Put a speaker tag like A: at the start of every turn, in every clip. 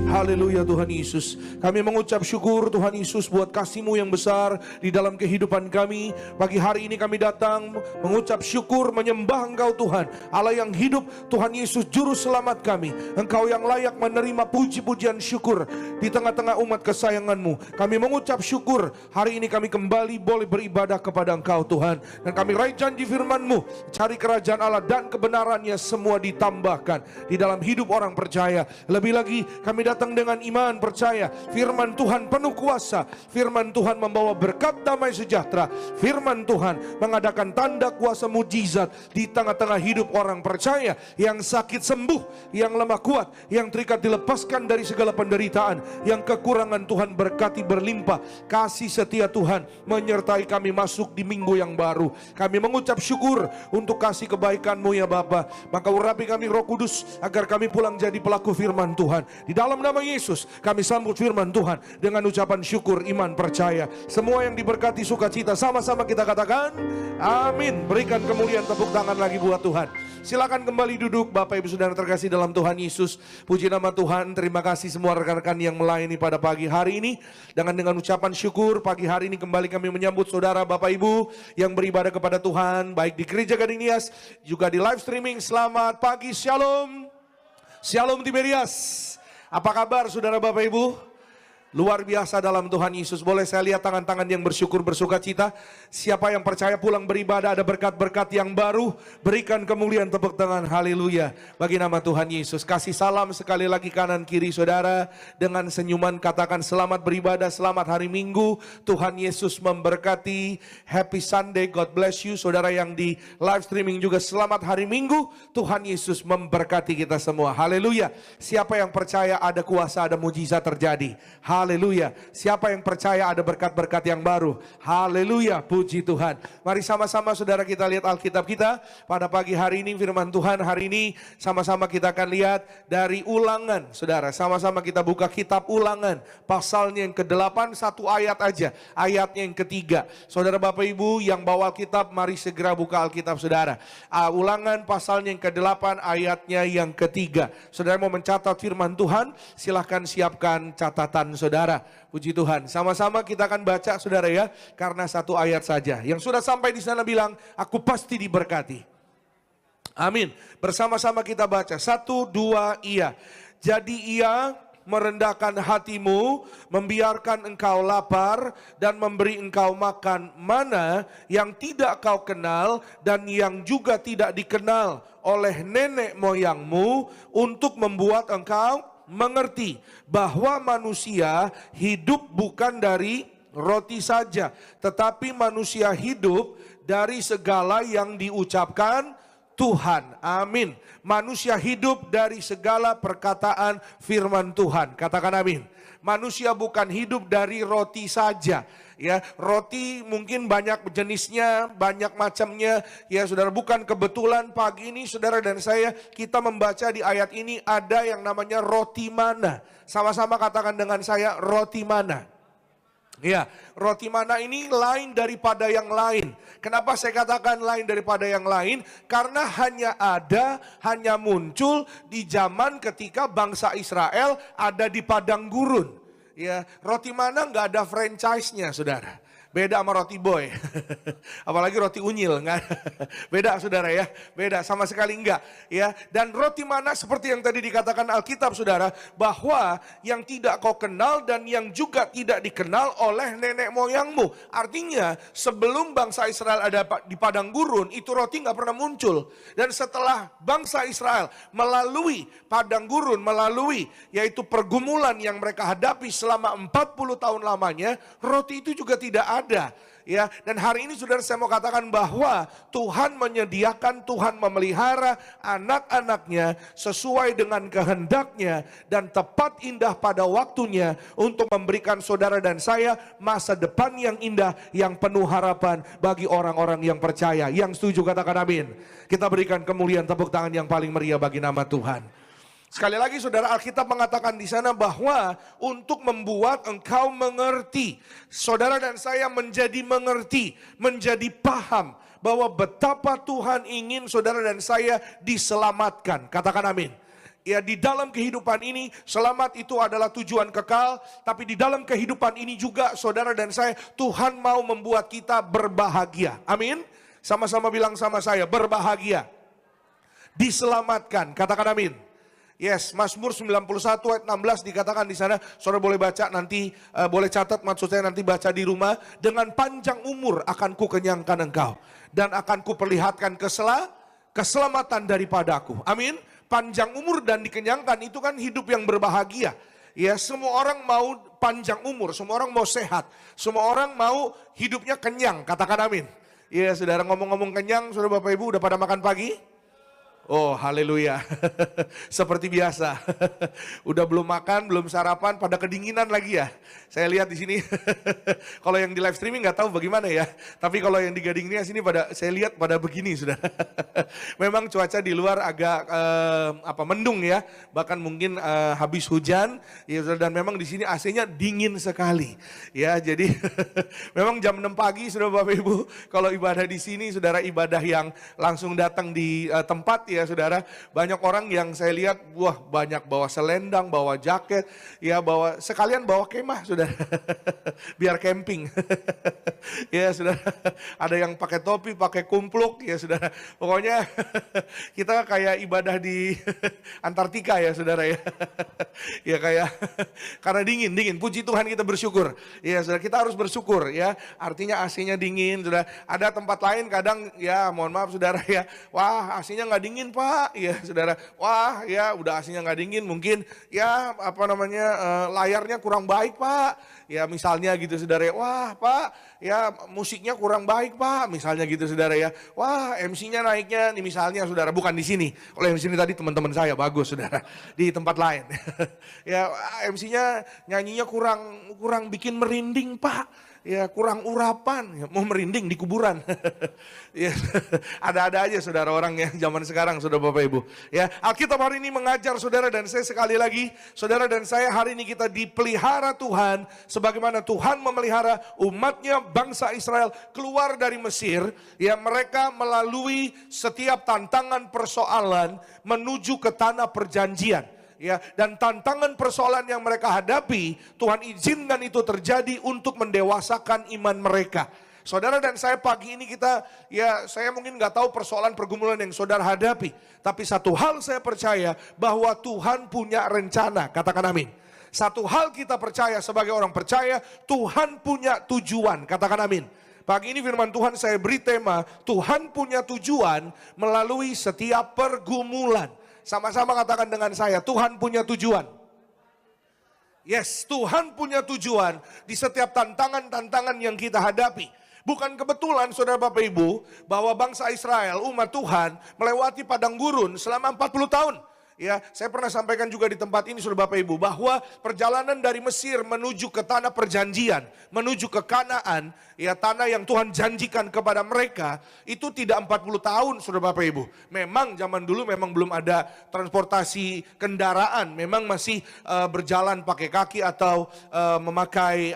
A: Haleluya Tuhan Yesus. Kami mengucap syukur Tuhan Yesus buat kasih-Mu yang besar di dalam kehidupan kami. Pagi hari ini kami datang mengucap syukur, menyembah Engkau Tuhan, Allah yang hidup, Tuhan Yesus Juru Selamat kami. Engkau yang layak menerima puji-pujian syukur di tengah-tengah umat kesayangan-Mu. Kami mengucap syukur, hari ini kami kembali boleh beribadah kepada Engkau Tuhan. Dan kami raih janji firman-Mu, cari kerajaan Allah dan kebenarannya semua ditambahkan di dalam hidup orang percaya. Lebih lagi kami datang dengan iman percaya firman Tuhan penuh kuasa, firman Tuhan membawa berkat damai sejahtera, firman Tuhan mengadakan tanda kuasa mujizat di tengah-tengah hidup orang percaya, yang sakit sembuh, yang lemah kuat, yang terikat dilepaskan dari segala penderitaan, yang kekurangan Tuhan berkati berlimpah. Kasih setia Tuhan menyertai kami masuk di minggu yang baru. Kami mengucap syukur untuk kasih kebaikan-Mu ya Bapa. Maka urapi kami Roh Kudus agar kami pulang jadi pelaku firman Tuhan. Di dalam nama Yesus kami sambut firman Tuhan dengan ucapan syukur, iman, percaya. Semua yang diberkati sukacita sama-sama kita katakan amin. Berikan kemuliaan, tepuk tangan lagi buat Tuhan. Silakan kembali duduk Bapak Ibu Saudara terkasih dalam Tuhan Yesus. Puji nama Tuhan. Terima kasih semua rekan-rekan yang melayani pada pagi hari ini. Dengan ucapan syukur, pagi hari ini kembali kami menyambut saudara Bapak Ibu yang beribadah kepada Tuhan, baik di Gereja Gading Nias juga di live streaming. Selamat pagi, Shalom. Shalom Tiberias. Apa kabar saudara Bapak Ibu? Luar biasa dalam Tuhan Yesus. Boleh saya lihat tangan-tangan yang bersyukur, bersuka cita. Siapa yang percaya pulang beribadah ada berkat-berkat yang baru, berikan kemuliaan, tepuk tangan, haleluya bagi nama Tuhan Yesus. Kasih salam sekali lagi kanan kiri saudara, dengan senyuman katakan selamat beribadah, selamat hari Minggu, Tuhan Yesus memberkati. Happy Sunday, God bless you. Saudara yang di live streaming juga selamat hari Minggu, Tuhan Yesus memberkati kita semua, haleluya. Siapa yang percaya ada kuasa, ada mujizat terjadi, haleluya. Siapa yang percaya ada berkat-berkat yang baru, haleluya, puji Tuhan. Mari sama-sama saudara kita lihat Alkitab kita pada pagi hari ini. Firman Tuhan hari ini sama-sama kita akan lihat dari Ulangan. Saudara, sama-sama kita buka kitab Ulangan, pasalnya yang ke-8, satu ayat aja, ayatnya yang ketiga. Saudara Bapak Ibu yang bawa Alkitab, mari segera buka Alkitab saudara. Ulangan pasalnya yang ke-8, ayatnya yang ketiga. Saudara mau mencatat firman Tuhan, silahkan siapkan catatan saudara. Puji Tuhan. Sama-sama kita akan baca saudara ya, karena satu ayat saja. Yang sudah sampai di sana bilang, aku pasti diberkati. Amin. Bersama-sama kita baca. 1, 2, iya. Jadi ia merendahkan hatimu, membiarkan engkau lapar, dan memberi engkau makan mana yang tidak kau kenal, dan yang juga tidak dikenal oleh nenek moyangmu, untuk membuat engkau mengerti bahwa manusia hidup bukan dari roti saja, tetapi manusia hidup dari segala yang diucapkan Tuhan. Amin. Manusia hidup dari segala perkataan firman Tuhan. Katakan amin. Manusia bukan hidup dari roti saja. Ya, roti mungkin banyak jenisnya, banyak macamnya. Ya, saudara, bukan kebetulan pagi ini saudara dan saya kita membaca di ayat ini ada yang namanya roti mana. Sama-sama katakan dengan saya, roti mana. Ya, roti mana ini lain daripada yang lain. Kenapa saya katakan lain daripada yang lain? Karena hanya muncul di zaman ketika bangsa Israel ada di padang gurun. Ya, roti mana nggak ada franchise-nya, saudara. Beda sama roti boy. Apalagi roti unyil, enggak. Beda saudara ya. Beda sama sekali enggak ya. Dan roti mana seperti yang tadi dikatakan Alkitab saudara, bahwa yang tidak kau kenal dan yang juga tidak dikenal oleh nenek moyangmu. Artinya sebelum bangsa Israel ada di padang gurun, itu roti enggak pernah muncul. Dan setelah bangsa Israel melalui padang gurun, melalui yaitu pergumulan yang mereka hadapi selama 40 tahun lamanya, roti itu juga tidak ada. Ya, dan hari ini saudara saya mau katakan bahwa Tuhan menyediakan, Tuhan memelihara anak-anaknya sesuai dengan kehendaknya dan tepat indah pada waktunya untuk memberikan saudara dan saya masa depan yang indah, yang penuh harapan bagi orang-orang yang percaya. Yang setuju katakan amin. Kita berikan kemuliaan, tepuk tangan yang paling meriah bagi nama Tuhan. Sekali lagi saudara, Alkitab mengatakan di sana bahwa untuk membuat engkau mengerti, saudara dan saya menjadi mengerti, menjadi paham bahwa betapa Tuhan ingin saudara dan saya diselamatkan. Katakan amin. Ya, di dalam kehidupan ini selamat itu adalah tujuan kekal, tapi di dalam kehidupan ini juga saudara dan saya, Tuhan mau membuat kita berbahagia. Amin. Sama-sama bilang sama saya, berbahagia. Diselamatkan, katakan amin. Yes, Mazmur 91 ayat 16 dikatakan di sana, saudara boleh baca nanti, boleh catat maksud saya nanti baca di rumah. Dengan panjang umur akan ku kenyangkan engkau, dan akan ku perlihatkan keselamatan daripadaku. Amin. Panjang umur dan dikenyangkan itu kan hidup yang berbahagia. Ya, semua orang mau panjang umur, semua orang mau sehat, semua orang mau hidupnya kenyang, katakan amin. Ya, saudara, ngomong-ngomong kenyang, saudara Bapak Ibu udah pada makan pagi? Oh, haleluya. Seperti biasa. Udah belum makan, belum sarapan, pada kedinginan lagi ya. Saya lihat di sini. Kalau yang di live streaming nggak tahu bagaimana ya. Tapi kalau yang di Gadingnia sini saya lihat pada begini sudah. Memang cuaca di luar agak mendung ya. Bahkan mungkin habis hujan. Ya, dan memang di sini AC-nya dingin sekali. Ya, jadi memang jam 6 pagi sudah Bapak Ibu. Kalau ibadah di sini, saudara, ibadah yang langsung datang di tempat ya. Ya saudara, banyak orang yang saya lihat, wah banyak bawa selendang, bawa jaket, ya sekalian bawa kemah saudara, biar camping. Ya saudara, ada yang pakai topi, pakai kumpluk, ya saudara. Pokoknya kita kayak ibadah di Antartika ya saudara ya. Ya kayak, karena dingin, puji Tuhan kita bersyukur. Ya saudara, kita harus bersyukur ya, artinya AC-nya dingin saudara. Ada tempat lain kadang ya mohon maaf saudara ya, wah AC-nya nggak dingin Pak, ya saudara, wah ya udah AC-nya nggak dingin, mungkin ya layarnya kurang baik Pak, ya misalnya gitu saudara ya, wah Pak ya musiknya kurang baik Pak, misalnya gitu saudara ya, wah MC-nya naiknya nih misalnya saudara, bukan di sini, kalau MC ini tadi teman-teman saya bagus saudara, di tempat lain, ya MC-nya nyanyinya kurang bikin merinding Pak. Ya kurang urapan, ya, mau merinding di kuburan. Ya, ada-ada aja saudara orang yang zaman sekarang saudara Bapak Ibu. Ya, Alkitab hari ini mengajar saudara dan saya sekali lagi, saudara dan saya hari ini kita dipelihara Tuhan sebagaimana Tuhan memelihara umatnya bangsa Israel keluar dari Mesir. Ya, mereka melalui setiap tantangan persoalan menuju ke tanah perjanjian. Ya, dan tantangan persoalan yang mereka hadapi, Tuhan izinkan itu terjadi untuk mendewasakan iman mereka. Saudara dan saya pagi ini saya mungkin nggak tahu persoalan pergumulan yang saudara hadapi, tapi satu hal saya percaya bahwa Tuhan punya rencana, katakan amin. Satu hal kita percaya sebagai orang percaya, Tuhan punya tujuan, katakan amin. Pagi ini firman Tuhan saya beri tema, Tuhan punya tujuan melalui setiap pergumulan. Sama-sama katakan dengan saya, Tuhan punya tujuan. Yes, Tuhan punya tujuan di setiap tantangan-tantangan yang kita hadapi. Bukan kebetulan saudara Bapak Ibu, bahwa bangsa Israel, umat Tuhan, melewati padang gurun selama 40 tahun. Ya, saya pernah sampaikan juga di tempat ini saudara Bapak Ibu, bahwa perjalanan dari Mesir menuju ke tanah perjanjian, menuju ke Kanaan, ya tanah yang Tuhan janjikan kepada mereka, itu tidak 40 tahun saudara Bapak Ibu. Memang zaman dulu memang belum ada transportasi kendaraan, memang masih berjalan pakai kaki atau memakai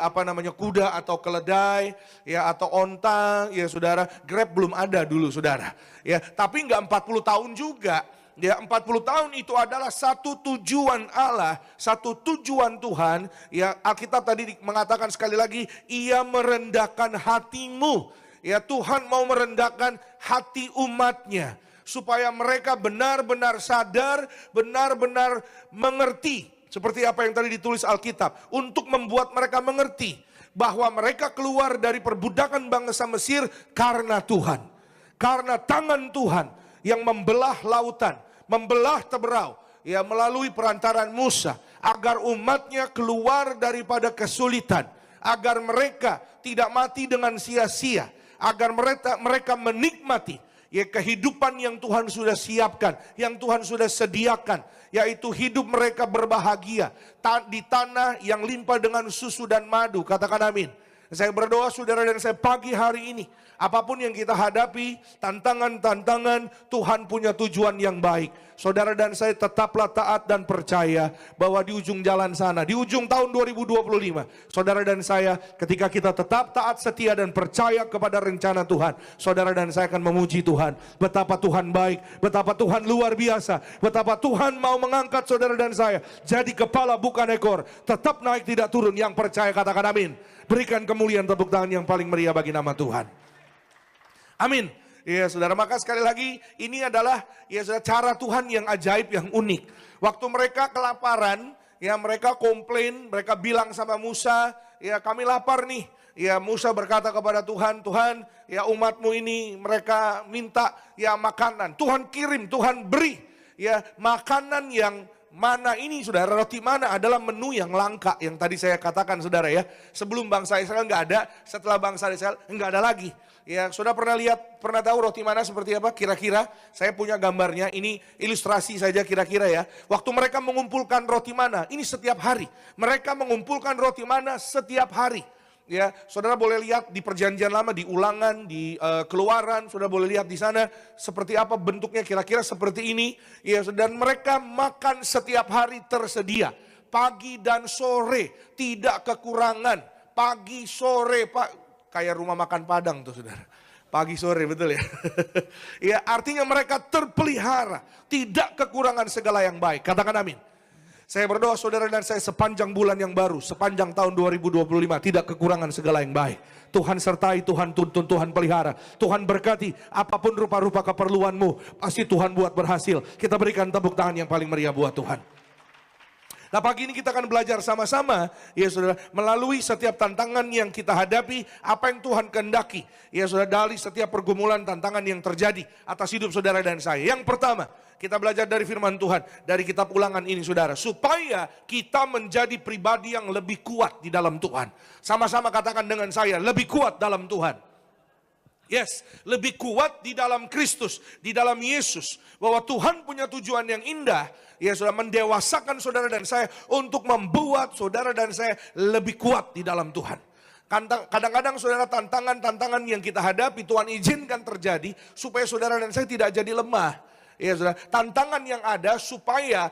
A: kuda atau keledai, ya atau onta, ya saudara. Grab belum ada dulu saudara. Ya, tapi enggak 40 tahun juga. Ya, 40 tahun itu adalah satu tujuan Allah, satu tujuan Tuhan. Ya, Alkitab tadi mengatakan sekali lagi, Ia merendahkan hatimu. Ya, Tuhan mau merendahkan hati umatnya supaya mereka benar-benar sadar, benar-benar mengerti. Seperti apa yang tadi ditulis Alkitab, untuk membuat mereka mengerti bahwa mereka keluar dari perbudakan bangsa Mesir karena Tuhan. Karena tangan Tuhan yang membelah lautan, membelah Teberau, ya merlalui perantaran Musa, agar umatnya keluar daripada kesulitan, agar mereka tidak mati dengan sia-sia, agar mereka menikmati ya kehidupan yang Tuhan sudah siapkan, yang Tuhan sudah sediakan, yaitu hidup mereka berbahagia di tanah yang limpah dengan susu dan madu, katakan amin. Saya berdoa saudara dan saya pagi hari ini, apapun yang kita hadapi, tantangan-tantangan, Tuhan punya tujuan yang baik. Saudara dan saya tetaplah taat dan percaya bahwa di ujung jalan sana, di ujung tahun 2025, saudara dan saya ketika kita tetap taat, setia dan percaya kepada rencana Tuhan, saudara dan saya akan memuji Tuhan. Betapa Tuhan baik, betapa Tuhan luar biasa, betapa Tuhan mau mengangkat saudara dan saya jadi kepala bukan ekor, tetap naik tidak turun. Yang percaya katakan amin. Berikan kemuliaan tepuk tangan yang paling meriah bagi nama Tuhan. Amin. Ya saudara, maka sekali lagi ini adalah ya saudara, cara Tuhan yang ajaib, yang unik. Waktu mereka kelaparan, ya mereka komplain, mereka bilang sama Musa, ya kami lapar nih. Ya Musa berkata kepada Tuhan, Tuhan ya umatmu ini mereka minta ya makanan. Tuhan kirim, Tuhan beri ya makanan yang mana ini saudara, roti mana adalah menu yang langka. Yang tadi saya katakan saudara ya, sebelum bangsa Israel nggak ada, setelah bangsa Israel nggak ada lagi. Ya, saudara pernah lihat, pernah tahu roti mana seperti apa? Kira-kira, saya punya gambarnya, ini ilustrasi saja kira-kira ya. Waktu mereka mengumpulkan roti mana, ini setiap hari. Mereka mengumpulkan roti mana setiap hari. Ya, saudara boleh lihat di perjanjian lama, di ulangan, di keluaran, saudara boleh lihat di sana seperti apa bentuknya kira-kira seperti ini. Ya, dan mereka makan setiap hari tersedia, pagi dan sore, tidak kekurangan. Pagi sore, Pak. Kayak rumah makan Padang tuh saudara. Pagi sore betul ya. Ya artinya mereka terpelihara. Tidak kekurangan segala yang baik. Katakan amin. Saya berdoa saudara dan saya sepanjang bulan yang baru. Sepanjang tahun 2025. Tidak kekurangan segala yang baik. Tuhan sertai, Tuhan tuntun, Tuhan pelihara. Tuhan berkati apapun rupa-rupa keperluanmu. Pasti Tuhan buat berhasil. Kita berikan tepuk tangan yang paling meriah buat Tuhan. Nah pagi ini kita akan belajar sama-sama ya saudara, melalui setiap tantangan yang kita hadapi, apa yang Tuhan kehendaki. Ya saudara, dari setiap pergumulan tantangan yang terjadi atas hidup saudara dan saya. Yang pertama, kita belajar dari firman Tuhan, dari kitab ulangan ini saudara, supaya kita menjadi pribadi yang lebih kuat di dalam Tuhan. Sama-sama katakan dengan saya, lebih kuat dalam Tuhan. Yes, lebih kuat di dalam Kristus, di dalam Yesus. Bahwa Tuhan punya tujuan yang indah, ya sudah mendewasakan saudara dan saya untuk membuat saudara dan saya lebih kuat di dalam Tuhan. Kadang-kadang saudara tantangan-tantangan yang kita hadapi Tuhan izinkan terjadi supaya saudara dan saya tidak jadi lemah. Ya saudara, tantangan yang ada supaya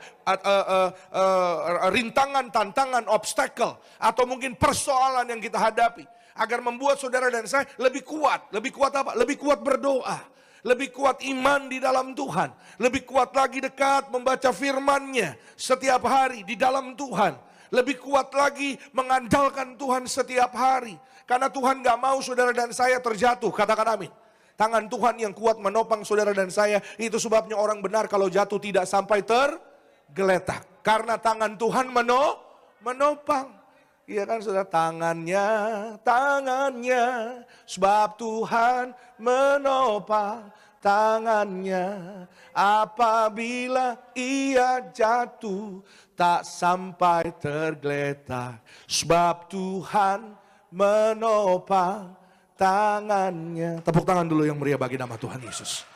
A: rintangan, tantangan, obstacle atau mungkin persoalan yang kita hadapi agar membuat saudara dan saya lebih kuat. Lebih kuat apa? Lebih kuat berdoa. Lebih kuat iman di dalam Tuhan. Lebih kuat lagi dekat membaca firman-Nya setiap hari di dalam Tuhan. Lebih kuat lagi mengandalkan Tuhan setiap hari. Karena Tuhan gak mau saudara dan saya terjatuh. Katakan amin. Tangan Tuhan yang kuat menopang saudara dan saya. Itu sebabnya orang benar kalau jatuh tidak sampai tergeletak. Karena tangan Tuhan menopang. Iya kan saudara, tangannya, sebab Tuhan menopang tangannya. Apabila ia jatuh, tak sampai tergeletak. Sebab Tuhan menopang tangannya. Tepuk tangan dulu yang meriah bagi nama Tuhan Yesus.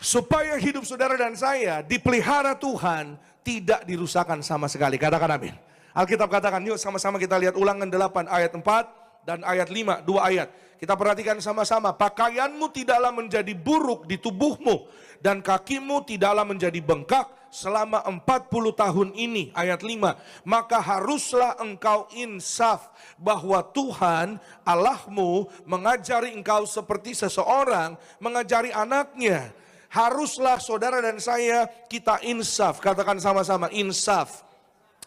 A: Supaya hidup saudara dan saya dipelihara Tuhan, tidak dirusakkan sama sekali. Katakan amin. Alkitab katakan, yuk sama-sama kita lihat ulangan 8 ayat 4 dan ayat 5, 2 ayat. Kita perhatikan sama-sama, pakaianmu tidaklah menjadi buruk di tubuhmu dan kakimu tidaklah menjadi bengkak selama 40 tahun ini. Ayat 5, maka haruslah engkau insaf bahwa Tuhan Allahmu mengajari engkau seperti seseorang mengajari anaknya. Haruslah saudara dan saya kita insaf, katakan sama-sama insaf.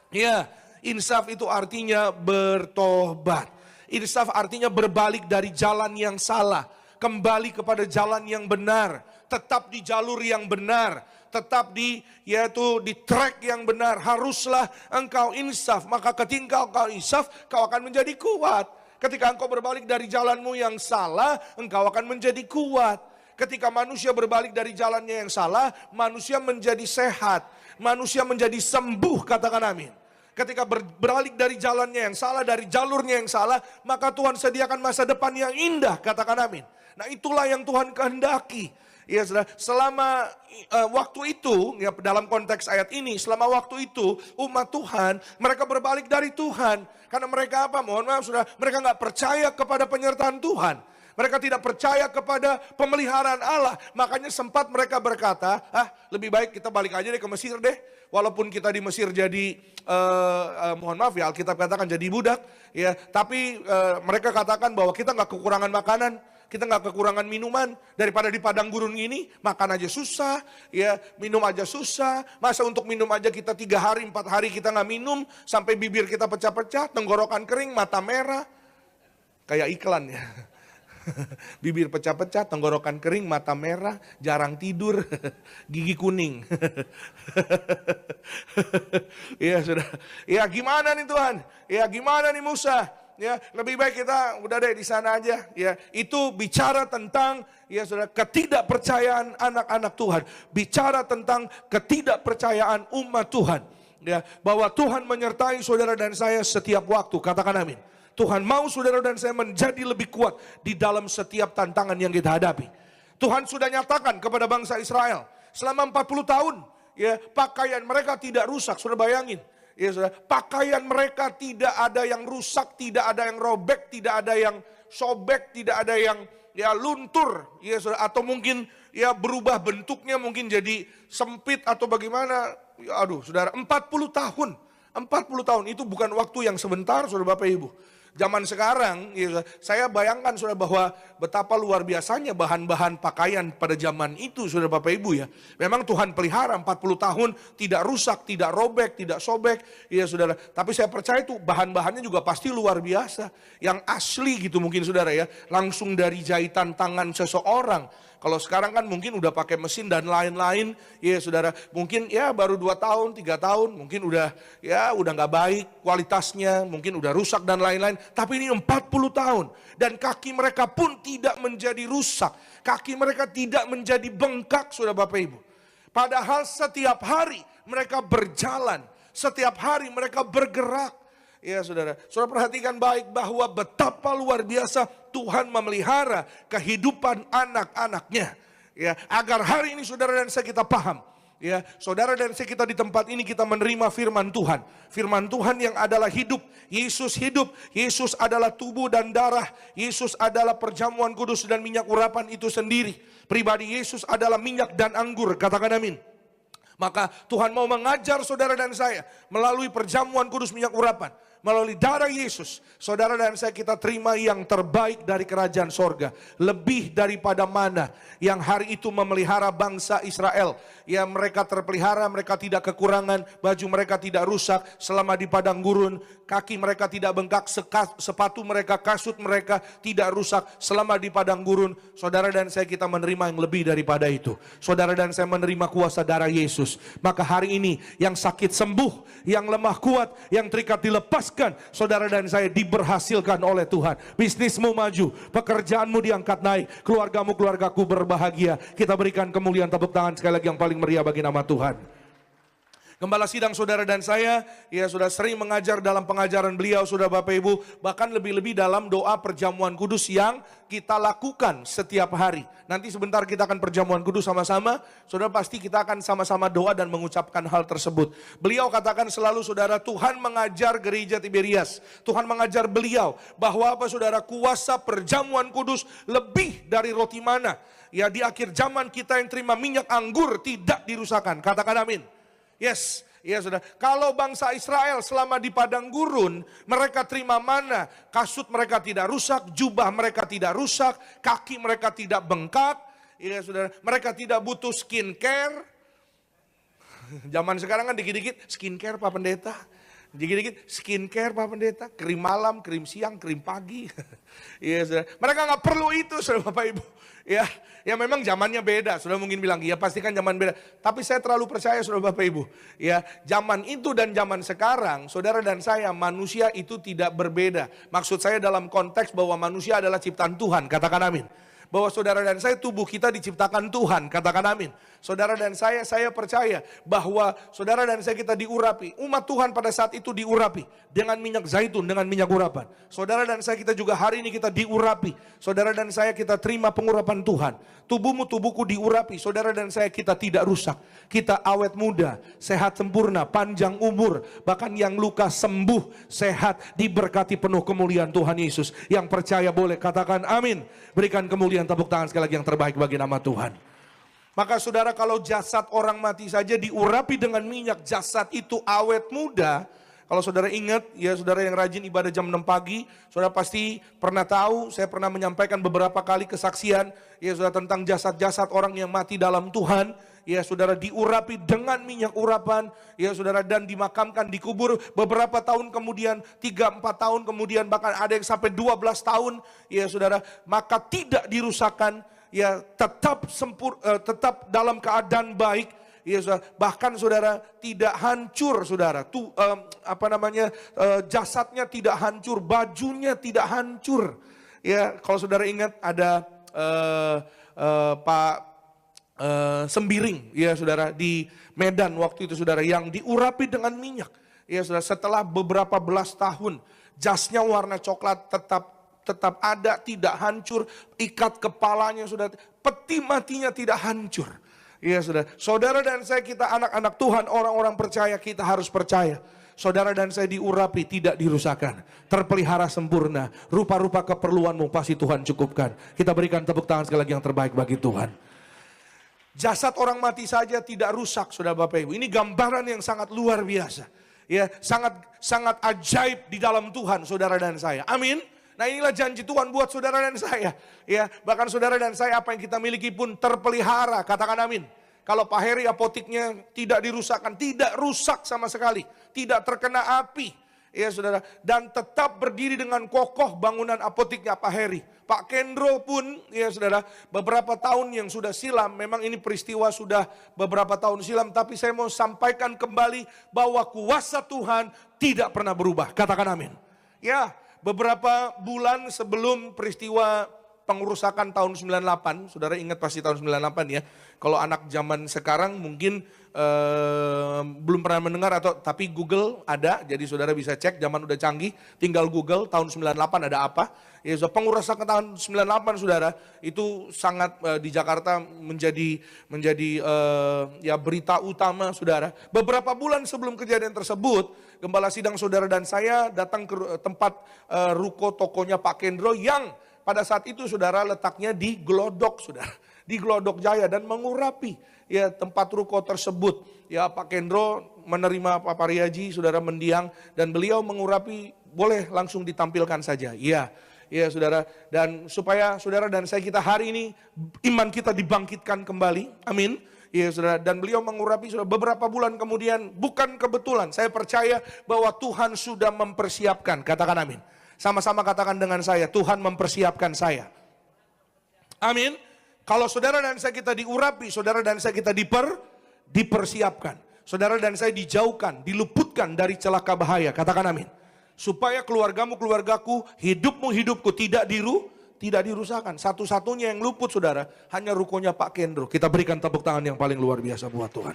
A: Ya. Insaf itu artinya bertobat. Insaf artinya berbalik dari jalan yang salah, kembali kepada jalan yang benar, tetap di jalur yang benar, tetap di track yang benar. Haruslah engkau insaf, maka ketika engkau insaf, kau akan menjadi kuat. Ketika engkau berbalik dari jalanmu yang salah, engkau akan menjadi kuat. Ketika manusia berbalik dari jalannya yang salah, manusia menjadi sehat, manusia menjadi sembuh, katakan amin. Ketika berbalik dari jalannya yang salah, dari jalurnya yang salah, maka Tuhan sediakan masa depan yang indah, katakan amin. Nah itulah yang Tuhan kehendaki. Ya saudara, selama waktu itu, ya dalam konteks ayat ini, selama waktu itu umat Tuhan, mereka berbalik dari Tuhan. Karena mereka apa? Mohon maaf saudara, mereka nggak percaya kepada penyertaan Tuhan. Mereka tidak percaya kepada pemeliharaan Allah. Makanya sempat mereka berkata, lebih baik kita balik aja deh ke Mesir deh. Walaupun kita di Mesir jadi, mohon maaf ya, Alkitab katakan jadi budak. Ya, tapi mereka katakan bahwa kita nggak kekurangan makanan. Kita nggak kekurangan minuman, daripada di padang gurun ini, makan aja susah, ya minum aja susah. Masa untuk minum aja kita 3 hari, 4 hari kita nggak minum, sampai bibir kita pecah-pecah, tenggorokan kering, mata merah. Kayak iklan ya. Bibir pecah-pecah, tenggorokan kering, mata merah, jarang tidur, gigi kuning. Ya sudah, ya gimana nih Tuhan? Ya gimana nih Musa? Ya, lebih baik kita udah deh di sana aja. Ya, itu bicara tentang ya saudara ketidakpercayaan anak-anak Tuhan, bicara tentang ketidakpercayaan umat Tuhan. Ya, bahwa Tuhan menyertai saudara dan saya setiap waktu. Katakan amin. Tuhan mau saudara dan saya menjadi lebih kuat di dalam setiap tantangan yang kita hadapi. Tuhan sudah nyatakan kepada bangsa Israel selama 40 tahun, ya pakaian mereka tidak rusak. Saudara bayangin. Ya, saudara, pakaian mereka tidak ada yang rusak, tidak ada yang robek, tidak ada yang sobek, tidak ada yang ya luntur, ya saudara, atau mungkin ya berubah bentuknya mungkin jadi sempit atau bagaimana. Ya, aduh, saudara, 40 tahun. 40 tahun itu bukan waktu yang sebentar, saudara Bapak Ibu. Zaman sekarang, ya, saya bayangkan saudara bahwa betapa luar biasanya bahan-bahan pakaian pada zaman itu saudara Bapak Ibu ya. Memang Tuhan pelihara 40 tahun tidak rusak, tidak robek, tidak sobek ya saudara. Tapi saya percaya itu bahan-bahannya juga pasti luar biasa. Yang asli gitu mungkin saudara ya. Langsung dari jahitan tangan seseorang. Kalau sekarang kan mungkin udah pakai mesin dan lain-lain, ya saudara. Mungkin ya baru 2 tahun, 3 tahun, mungkin udah nggak baik kualitasnya, mungkin udah rusak dan lain-lain. Tapi ini 40 tahun dan kaki mereka pun tidak menjadi rusak, kaki mereka tidak menjadi bengkak, saudara Bapak Ibu. Padahal setiap hari mereka berjalan, setiap hari mereka bergerak. Ya saudara, saudara perhatikan baik bahwa betapa luar biasa Tuhan memelihara kehidupan anak-anaknya. Ya, agar hari ini saudara dan saya kita paham. Ya, saudara dan saya kita di tempat ini kita menerima firman Tuhan. Firman Tuhan yang adalah hidup. Yesus hidup. Yesus adalah tubuh dan darah. Yesus adalah perjamuan kudus dan minyak urapan itu sendiri. Pribadi Yesus adalah minyak dan anggur. Katakan amin. Maka Tuhan mau mengajar saudara dan saya melalui perjamuan kudus minyak urapan. Melalui darah Yesus, saudara dan saya kita terima yang terbaik dari kerajaan sorga. Lebih daripada mana yang hari itu memelihara bangsa Israel. Ya mereka terpelihara, mereka tidak kekurangan, baju mereka tidak rusak selama di padang gurun. Kaki mereka tidak bengkak, sepatu mereka, kasut mereka tidak rusak selama di padang gurun. Saudara dan saya kita menerima yang lebih daripada itu. Saudara dan saya menerima kuasa darah Yesus. Maka hari ini yang sakit sembuh, yang lemah kuat, yang terikat dilepas. Saudara dan saya diberhasilkan oleh Tuhan. Bisnismu maju, pekerjaanmu diangkat naik, keluargaku berbahagia. Kita berikan kemuliaan tepuk tangan sekali lagi yang paling meriah bagi nama Tuhan. Gembala sidang saudara dan saya, ya sudah sering mengajar dalam pengajaran beliau saudara Bapak Ibu, bahkan lebih-lebih dalam doa perjamuan kudus yang kita lakukan setiap hari. Nanti sebentar kita akan perjamuan kudus sama-sama, saudara pasti kita akan sama-sama doa dan mengucapkan hal tersebut. Beliau katakan selalu saudara, Tuhan mengajar gereja Tiberias, Tuhan mengajar beliau bahwa apa saudara, kuasa perjamuan kudus lebih dari roti mana. Ya di akhir zaman kita yang terima minyak anggur tidak dirusakkan, katakan amin. Yes, ya saudara. Kalau bangsa Israel selama di padang gurun, mereka terima mana, kasut mereka tidak rusak, jubah mereka tidak rusak, kaki mereka tidak bengkak, ya saudara. Mereka tidak butuh skincare. Zaman sekarang kan dikit-dikit skincare Pak Pendeta, dikit-dikit skincare Pak Pendeta, krim malam, krim siang, krim pagi. Ya saudara. Mereka nggak perlu itu saudara Bapak Ibu. Ya memang zamannya beda, saudara mungkin bilang, ya pasti kan zaman beda. Tapi saya terlalu percaya saudara Bapak Ibu, ya zaman itu dan zaman sekarang, saudara dan saya, manusia itu tidak berbeda. Maksud saya dalam konteks bahwa manusia adalah ciptaan Tuhan, katakan amin. Bahwa saudara dan saya, tubuh kita diciptakan Tuhan. Katakan amin. Saudara dan saya percaya bahwa saudara dan saya kita diurapi. Umat Tuhan pada saat itu diurapi dengan minyak zaitun, dengan minyak urapan. Saudara dan saya kita juga hari ini kita diurapi. Saudara dan saya kita terima pengurapan Tuhan. Tubuhmu, tubuhku diurapi. Saudara dan saya kita tidak rusak. Kita awet muda, sehat sempurna, panjang umur. Bahkan yang luka sembuh, sehat, diberkati penuh kemuliaan Tuhan Yesus. Yang percaya boleh katakan amin. Berikan kemuliaan, tepuk tangan sekali lagi yang terbaik bagi nama Tuhan. Maka saudara, kalau jasad orang mati saja diurapi dengan minyak, jasad itu awet muda. Kalau saudara ingat, ya saudara yang rajin ibadah jam 6 pagi, saudara pasti pernah tahu, saya pernah menyampaikan beberapa kali kesaksian, ya saudara, tentang jasad-jasad orang yang mati dalam Tuhan. Ya saudara, diurapi dengan minyak urapan, ya saudara, dan dimakamkan, dikubur beberapa tahun kemudian, 3-4 tahun kemudian, bahkan ada yang sampai 12 tahun, ya saudara, maka tidak dirusakkan. Ya tetap tetap dalam keadaan baik, ya saudara. Bahkan saudara tidak hancur, saudara. Jasadnya tidak hancur, bajunya tidak hancur. Ya, kalau saudara ingat ada Pak Sembiring, ya saudara, di Medan waktu itu saudara, yang diurapi dengan minyak. Ya saudara, setelah beberapa belas tahun, jasnya warna coklat tetap ada, tidak hancur, ikat kepalanya sudah, peti matinya tidak hancur. Ya saudara dan saya kita anak-anak Tuhan, orang-orang percaya, kita harus percaya. Saudara dan saya diurapi, tidak dirusakkan, terpelihara sempurna. Rupa-rupa keperluanmu pasti Tuhan cukupkan. Kita berikan tepuk tangan sekali lagi yang terbaik bagi Tuhan. Jasad orang mati saja tidak rusak, saudara Bapak Ibu. Ini gambaran yang sangat luar biasa. Ya, sangat ajaib di dalam Tuhan, saudara dan saya. Amin. Nah, inilah janji Tuhan buat saudara dan saya. Ya, bahkan saudara dan saya, apa yang kita miliki pun terpelihara. Katakan amin. Kalau Pak Heri apotiknya tidak dirusakkan, tidak rusak sama sekali, tidak terkena api. Ya saudara, dan tetap berdiri dengan kokoh bangunan apotiknya Pak Heri. Pak Kendro pun, ya saudara, beberapa tahun yang sudah silam, memang ini peristiwa sudah beberapa tahun silam, tapi saya mau sampaikan kembali bahwa kuasa Tuhan tidak pernah berubah. Katakan amin. Ya, beberapa bulan sebelum peristiwa pengerusakan tahun 98, saudara ingat pasti tahun 98 ya. Kalau anak zaman sekarang mungkin belum pernah mendengar, tapi Google ada, jadi saudara bisa cek, zaman udah canggih, tinggal Google tahun 98 ada apa. Ya, pengerusakan tahun 98 saudara, itu sangat di Jakarta menjadi ya berita utama saudara. Beberapa bulan sebelum kejadian tersebut, gembala sidang saudara dan saya datang ke tempat ruko tokonya Pak Kendro yang pada saat itu saudara letaknya di Glodok saudara, di Glodok Jaya, dan mengurapi ya tempat ruko tersebut. Ya, Pak Kendro menerima Pak Pariaji saudara mendiang, dan beliau mengurapi, boleh langsung ditampilkan saja. Iya. Ya saudara, dan supaya saudara dan saya kita hari ini iman kita dibangkitkan kembali, amin. Ya saudara, dan beliau mengurapi saudara beberapa bulan kemudian, bukan kebetulan. Saya percaya bahwa Tuhan sudah mempersiapkan, katakan amin. Sama-sama katakan dengan saya, Tuhan mempersiapkan saya. Amin. Kalau saudara dan saya kita diurapi, saudara dan saya kita dipersiapkan. Saudara dan saya dijauhkan, diluputkan dari celaka bahaya, katakan amin. Supaya keluargamu, keluargaku, hidupmu, hidupku tidak dirusakkan. Satu-satunya yang luput saudara, hanya rukonya Pak Kendro. Kita berikan tepuk tangan yang paling luar biasa buat Tuhan.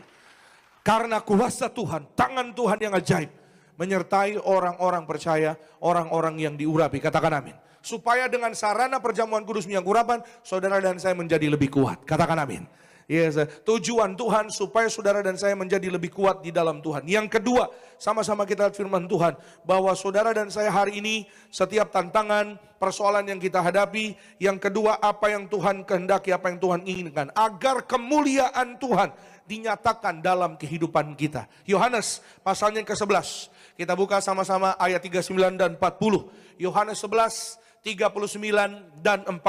A: Karena kuasa Tuhan, tangan Tuhan yang ajaib, menyertai orang-orang percaya, orang-orang yang diurapi. Katakan amin. Supaya dengan sarana perjamuan kudus minyak urapan, saudara dan saya menjadi lebih kuat. Katakan amin. Yes, tujuan Tuhan supaya saudara dan saya menjadi lebih kuat di dalam Tuhan. Yang kedua, sama-sama kita lihat firman Tuhan, bahwa saudara dan saya hari ini, setiap tantangan, persoalan yang kita hadapi, yang kedua, apa yang Tuhan kehendaki, apa yang Tuhan inginkan, agar kemuliaan Tuhan dinyatakan dalam kehidupan kita. Yohanes pasalnya yang ke-11, kita buka sama-sama ayat 39 dan 40. Yohanes 11, 39 dan 40.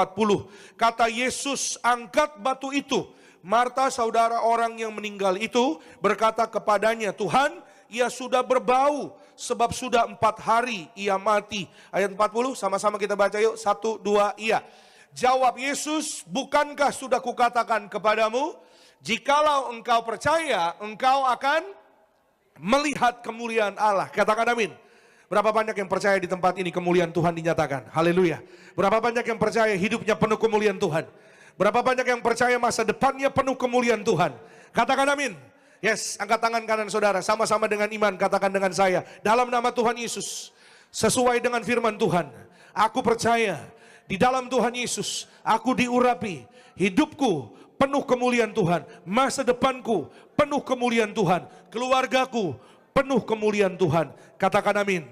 A: Kata Yesus, angkat batu itu. Marta, saudara orang yang meninggal itu, berkata kepadanya, Tuhan, ia sudah berbau, sebab sudah 4 hari ia mati. Ayat 40, sama-sama kita baca yuk, 1, 2, iya. Jawab Yesus, bukankah sudah kukatakan kepadamu, jikalau engkau percaya, engkau akan melihat kemuliaan Allah. Katakan amin. Berapa banyak yang percaya di tempat ini kemuliaan Tuhan dinyatakan? Haleluya. Berapa banyak yang percaya hidupnya penuh kemuliaan Tuhan? Berapa banyak yang percaya masa depannya penuh kemuliaan Tuhan? Katakan amin. Yes, angkat tangan kanan saudara, sama-sama dengan iman, katakan dengan saya. Dalam nama Tuhan Yesus, sesuai dengan firman Tuhan, aku percaya di dalam Tuhan Yesus, aku diurapi, hidupku penuh kemuliaan Tuhan, masa depanku penuh kemuliaan Tuhan, keluargaku penuh kemuliaan Tuhan. Katakan amin.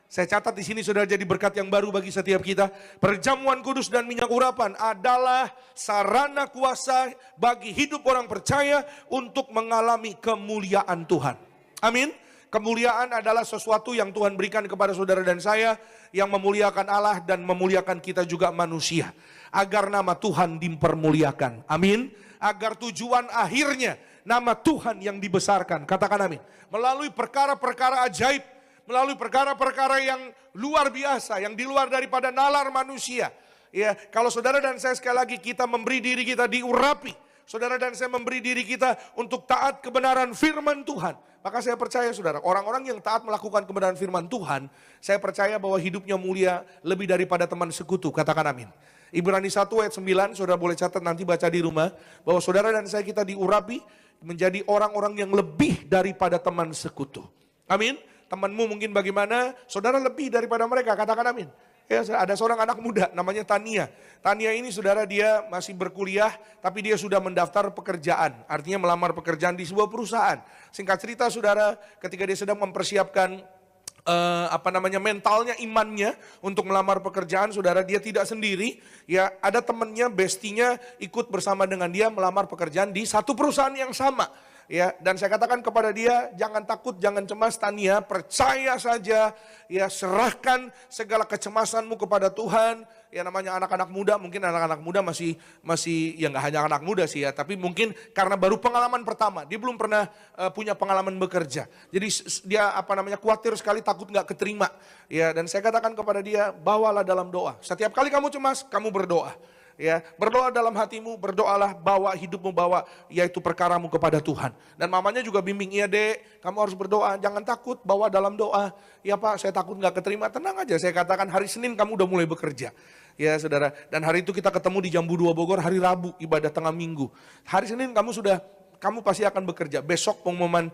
A: Saya catat di sini sudah jadi berkat yang baru bagi setiap kita. Perjamuan kudus dan minyak urapan adalah sarana kuasa bagi hidup orang percaya untuk mengalami kemuliaan Tuhan. Amin. Kemuliaan adalah sesuatu yang Tuhan berikan kepada saudara dan saya, yang memuliakan Allah dan memuliakan kita juga manusia. Agar nama Tuhan dipermuliakan. Amin. Agar tujuan akhirnya nama Tuhan yang dibesarkan. Katakan amin. Melalui perkara-perkara ajaib, melalui perkara-perkara yang luar biasa, yang di luar daripada nalar manusia. Ya, kalau saudara dan saya sekali lagi kita memberi diri kita diurapi, saudara dan saya memberi diri kita untuk taat kebenaran firman Tuhan, maka saya percaya saudara, orang-orang yang taat melakukan kebenaran firman Tuhan, saya percaya bahwa hidupnya mulia lebih daripada teman sekutu. Katakan amin. Ibrani 1 ayat 9, saudara boleh catat nanti baca di rumah, bahwa saudara dan saya kita diurapi menjadi orang-orang yang lebih daripada teman sekutu. Amin. Temanmu mungkin bagaimana, saudara lebih daripada mereka, katakan amin. Ya, ada seorang anak muda namanya Tania. Tania ini saudara, dia masih berkuliah, tapi dia sudah mendaftar pekerjaan, artinya melamar pekerjaan di sebuah perusahaan. Singkat cerita saudara, ketika dia sedang mempersiapkan mentalnya, imannya untuk melamar pekerjaan, saudara, dia tidak sendiri. Ya, ada temannya, bestinya ikut bersama dengan dia melamar pekerjaan di satu perusahaan yang sama. Ya, dan saya katakan kepada dia, jangan takut, jangan cemas Tania, percaya saja, ya, serahkan segala kecemasanmu kepada Tuhan. Ya, namanya anak-anak muda, mungkin anak-anak muda masih ya nggak hanya anak muda sih ya, tapi mungkin karena baru pengalaman pertama, dia belum pernah punya pengalaman bekerja. Jadi dia khawatir sekali, takut nggak keterima. Ya, dan saya katakan kepada dia, bawalah dalam doa. Setiap kali kamu cemas, kamu berdoa. Ya, berdoa dalam hatimu, berdoalah, bawa hidupmu, bawa yaitu perkaramu kepada Tuhan. Dan mamanya juga bimbing, iya dek, kamu harus berdoa, jangan takut, bawa dalam doa. Ya pak, saya takut gak keterima, tenang aja. Saya katakan hari Senin kamu udah mulai bekerja. Ya saudara, dan hari itu kita ketemu di Jambu 2 Bogor, hari Rabu ibadah tengah minggu. Hari Senin kamu pasti akan bekerja. Besok pengumuman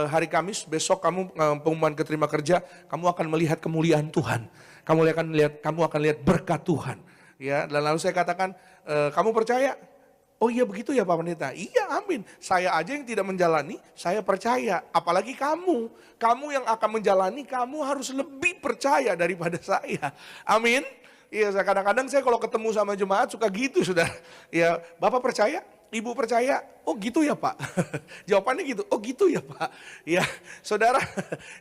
A: hari Kamis, besok kamu pengumuman keterima kerja, kamu akan melihat kemuliaan Tuhan. Kamu akan lihat berkat Tuhan. Ya, dan lalu saya katakan, kamu percaya? Oh iya begitu ya Pak Pendeta? Iya, amin. Saya aja yang tidak menjalani, saya percaya. Apalagi kamu yang akan menjalani, kamu harus lebih percaya daripada saya. Amin. Iya, kadang-kadang saya kalau ketemu sama jemaat suka gitu, saudara. Ya, Bapak percaya? Ibu percaya? Oh gitu ya Pak. Jawabannya gitu, oh gitu ya Pak. Ya saudara,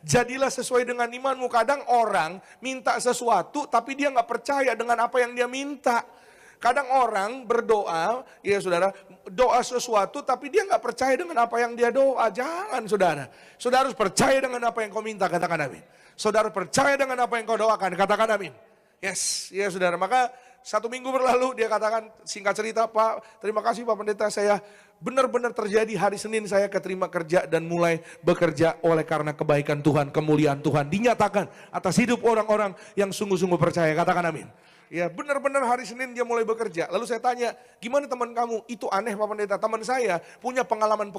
A: jadilah sesuai dengan imanmu. Kadang orang minta sesuatu tapi dia gak percaya dengan apa yang dia minta. Kadang orang berdoa, ya saudara, doa sesuatu tapi dia gak percaya dengan apa yang dia doa. Jangan saudara. Saudara harus percaya dengan apa yang kau minta, katakan amin. Saudara percaya dengan apa yang kau doakan, katakan amin. Yes, ya saudara, maka 1 minggu berlalu dia katakan, singkat cerita, Pak, terima kasih Pak Pendeta, saya benar-benar terjadi hari Senin saya keterima kerja dan mulai bekerja oleh karena kebaikan Tuhan, kemuliaan Tuhan dinyatakan atas hidup orang-orang yang sungguh-sungguh percaya, katakan amin. Ya benar-benar hari Senin dia mulai bekerja. Lalu saya tanya, gimana teman kamu? Itu aneh Pak Pendeta, teman saya punya pengalaman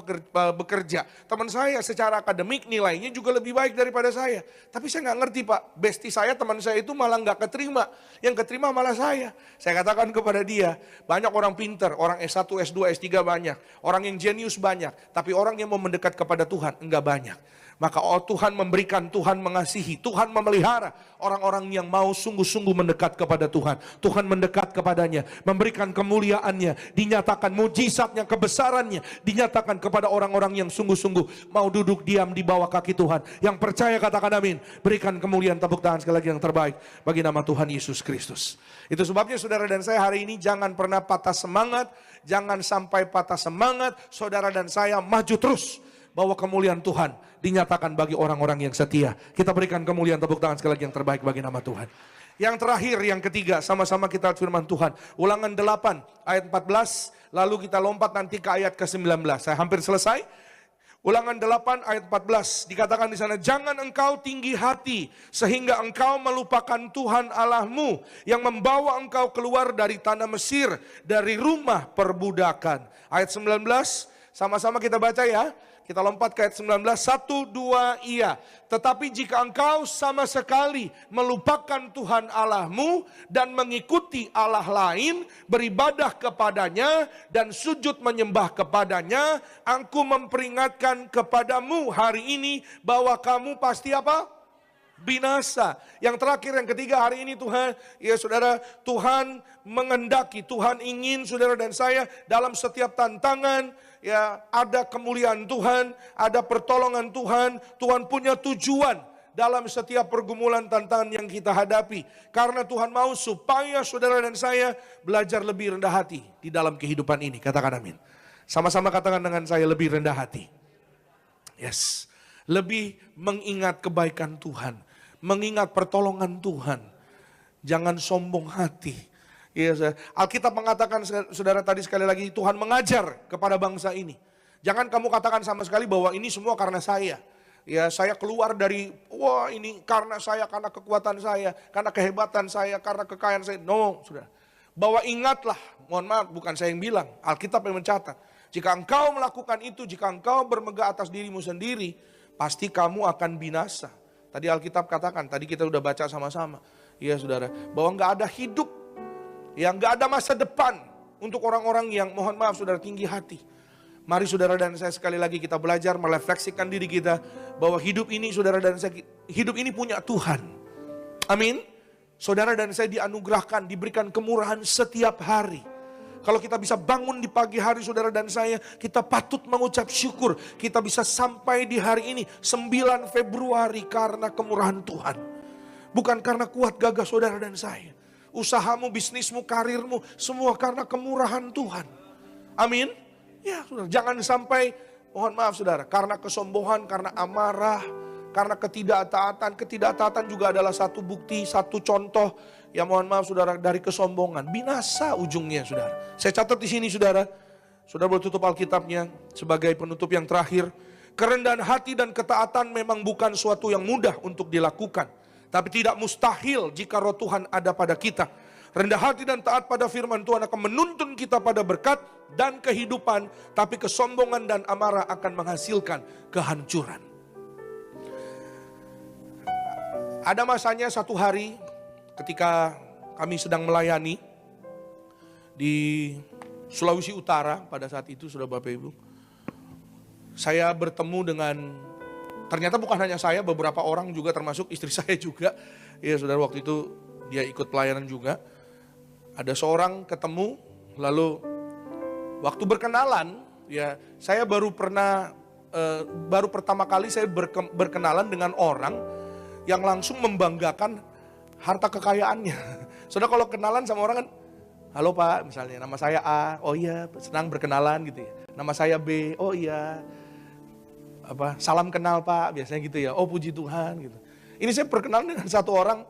A: bekerja. Teman saya secara akademik nilainya juga lebih baik daripada saya. Tapi saya nggak ngerti Pak, bestie saya, teman saya itu malah nggak keterima. Yang keterima malah saya. Saya katakan kepada dia, banyak orang pinter, orang S1, S2, S3 banyak. Orang yang jenius banyak. Tapi orang yang mau mendekat kepada Tuhan enggak banyak. Maka Tuhan memberikan, Tuhan mengasihi, Tuhan memelihara orang-orang yang mau sungguh-sungguh mendekat kepada Tuhan. Tuhan mendekat kepadanya, memberikan kemuliaannya, dinyatakan mujizatnya, kebesarannya, dinyatakan kepada orang-orang yang sungguh-sungguh mau duduk diam di bawah kaki Tuhan. Yang percaya katakan amin. Berikan kemuliaan, tepuk tangan sekali lagi yang terbaik bagi nama Tuhan Yesus Kristus. Itu sebabnya saudara dan saya hari ini jangan pernah patah semangat, jangan sampai patah semangat. Saudara dan saya maju terus. Bahwa kemuliaan Tuhan dinyatakan bagi orang-orang yang setia. Kita berikan kemuliaan, tepuk tangan sekali lagi yang terbaik bagi nama Tuhan. Yang terakhir, yang ketiga, sama-sama kita firman Tuhan. Ulangan 8 ayat 14, lalu kita lompat nanti ke ayat ke-19. Saya hampir selesai. Ulangan 8 ayat 14 dikatakan di sana, jangan engkau tinggi hati sehingga engkau melupakan Tuhan Allahmu yang membawa engkau keluar dari tanah Mesir, dari rumah perbudakan. Ayat 19 sama-sama kita baca ya. Kita lompat ke ayat 19, 1, 2, iya. Tetapi jika engkau sama sekali melupakan Tuhan Allahmu dan mengikuti Allah lain, beribadah kepadanya dan sujud menyembah kepadanya, aku memperingatkan kepadamu hari ini bahwa kamu pasti apa? Binasa. Yang terakhir, yang ketiga hari ini Tuhan, ya saudara, Tuhan mengendaki, Tuhan ingin saudara dan saya dalam setiap tantangan, ya ada kemuliaan Tuhan, ada pertolongan Tuhan. Tuhan punya tujuan dalam setiap pergumulan tantangan yang kita hadapi. Karena Tuhan mau supaya saudara dan saya belajar lebih rendah hati di dalam kehidupan ini. Katakan amin. Sama-sama katakan dengan saya, lebih rendah hati. Yes. Lebih mengingat kebaikan Tuhan, mengingat pertolongan Tuhan. Jangan sombong hati. Ya, Alkitab mengatakan, saudara tadi sekali lagi, Tuhan mengajar kepada bangsa ini. Jangan kamu katakan sama sekali bahwa ini semua karena saya. Ya, saya keluar dari, wah ini karena saya, karena kekuatan saya, karena kehebatan saya, karena kekayaan saya. No, saudara. Bahwa ingatlah, mohon maaf, bukan saya yang bilang, Alkitab yang mencatat. Jika engkau melakukan itu, jika engkau bermegah atas dirimu sendiri, pasti kamu akan binasa. Tadi Alkitab katakan, tadi kita udah baca sama-sama. Ya saudara, bahwa gak ada hidup, yang gak ada masa depan untuk orang-orang yang, mohon maaf saudara, tinggi hati. Mari saudara dan saya sekali lagi kita belajar merefleksikan diri kita, bahwa hidup ini saudara dan saya, hidup ini punya Tuhan. Amin. Saudara dan saya dianugerahkan, diberikan kemurahan setiap hari. Kalau kita bisa bangun di pagi hari saudara dan saya, kita patut mengucap syukur. Kita bisa sampai di hari ini 9 Februari karena kemurahan Tuhan. Bukan karena kuat gagah saudara dan saya. Usahamu, bisnismu, karirmu, semua karena kemurahan Tuhan. Amin. Ya saudara, jangan sampai, mohon maaf saudara, karena kesombongan, karena amarah, karena ketidaktaatan. Ketidaktaatan juga adalah satu bukti, satu contoh. Ya mohon maaf saudara, dari kesombongan binasa ujungnya saudara. Saya catat di sini saudara. Saudara boleh tutup Alkitabnya sebagai penutup yang terakhir. Kerendahan hati dan ketaatan memang bukan suatu yang mudah untuk dilakukan, tapi tidak mustahil jika roh Tuhan ada pada kita. Rendah hati dan taat pada firman Tuhan akan menuntun kita pada berkat dan kehidupan, tapi kesombongan dan amarah akan menghasilkan kehancuran. Ada masanya satu hari ketika kami sedang melayani di Sulawesi Utara pada saat itu, saudara Bapak Ibu, saya bertemu dengan, ternyata bukan hanya saya, beberapa orang juga, termasuk istri saya juga. Ya saudara, waktu itu dia ikut pelayanan juga. Ada seorang ketemu, lalu waktu berkenalan, ya saya baru pertama kali saya berkenalan dengan orang yang langsung membanggakan harta kekayaannya. Saudara kalau kenalan sama orang kan, halo Pak, misalnya nama saya A, oh iya senang berkenalan gitu ya. Nama saya B, oh iya, salam kenal Pak, biasanya gitu ya. Oh puji Tuhan gitu. Ini saya berkenalan dengan satu orang,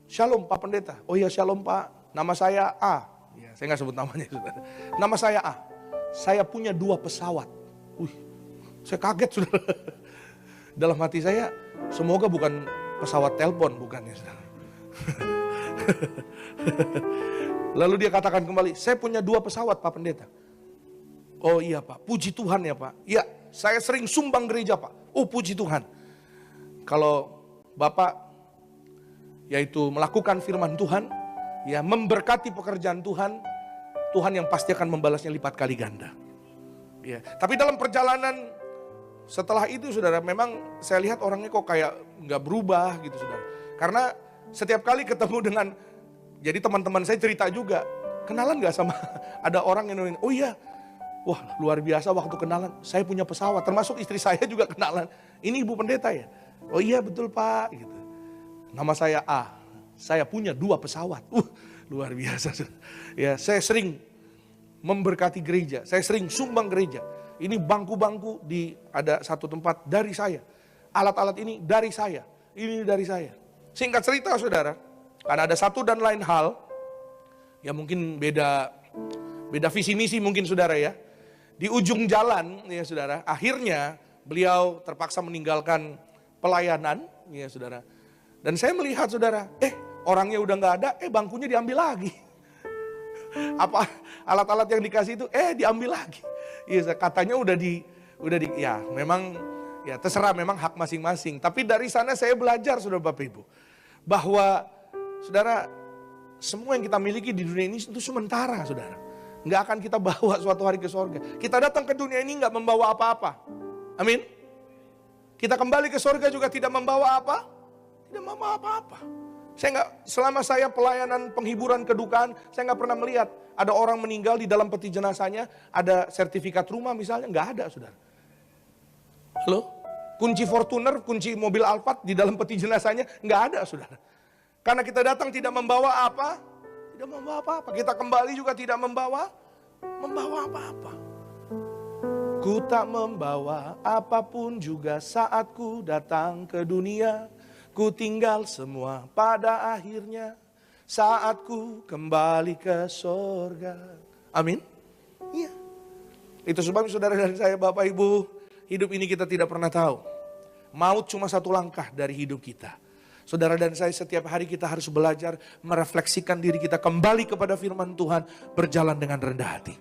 A: Shalom Pak Pendeta, oh iya Shalom Pak, nama saya A. Ya, saya nggak sebut namanya saudara. Nama saya A, saya punya 2 pesawat. Saya kaget saudara. Dalam hati saya, semoga bukan pesawat telepon, bukan ya saudara. Lalu dia katakan kembali, saya punya 2 pesawat Pak Pendeta. Oh iya Pak, puji Tuhan ya Pak. Ya, saya sering sumbang gereja Pak. Oh puji Tuhan. Kalau Bapak yaitu melakukan firman Tuhan, ya memberkati pekerjaan Tuhan, Tuhan yang pasti akan membalasnya lipat kali ganda. Ya, tapi dalam perjalanan setelah itu saudara, memang saya lihat orangnya kok kayak nggak berubah gitu saudara. Karena setiap kali ketemu dengan, jadi teman-teman saya cerita juga, kenalan gak sama, ada orang yang oh iya, wah luar biasa waktu kenalan, saya punya pesawat, termasuk istri saya juga kenalan, ini Ibu Pendeta ya? Oh iya betul Pak, gitu. Nama saya A, saya punya 2 pesawat, luar biasa. Ya, saya sering memberkati gereja, saya sering sumbang gereja, ini bangku-bangku ada satu tempat dari saya, alat-alat ini dari saya, ini dari saya. Singkat cerita saudara, karena ada satu dan lain hal, ya mungkin beda visi misi mungkin saudara ya. Di ujung jalan, ya saudara, akhirnya beliau terpaksa meninggalkan pelayanan, ya saudara. Dan saya melihat saudara, orangnya udah nggak ada, bangkunya diambil lagi. Apa alat-alat yang dikasih itu, diambil lagi. Ya, katanya udah di, ya memang, ya terserah memang hak masing-masing. Tapi dari sana saya belajar saudara Bapak Ibu, bahwa saudara, semua yang kita miliki di dunia ini itu sementara saudara. Nggak akan kita bawa suatu hari ke sorga. Kita datang ke dunia ini nggak membawa apa-apa. Amin. Kita kembali ke sorga juga tidak membawa apa? Tidak membawa apa-apa. Selama saya pelayanan penghiburan kedukaan, saya nggak pernah melihat ada orang meninggal di dalam peti jenazahnya ada sertifikat rumah misalnya, nggak ada saudara. Halo? Kunci Fortuner, kunci mobil Alphard di dalam peti jenazahnya nggak ada saudara. Karena kita datang tidak membawa apa? Tidak membawa apa-apa. Kita kembali juga tidak membawa apa-apa. Ku tak membawa apapun juga saat ku datang ke dunia. Ku tinggal semua pada akhirnya saat ku kembali ke sorga. Amin. Iya. Itu sebab saudara dan saya Bapak Ibu, hidup ini kita tidak pernah tahu. Maut cuma satu langkah dari hidup kita. Saudara dan saya setiap hari kita harus belajar merefleksikan diri kita kembali kepada firman Tuhan, berjalan dengan rendah hati.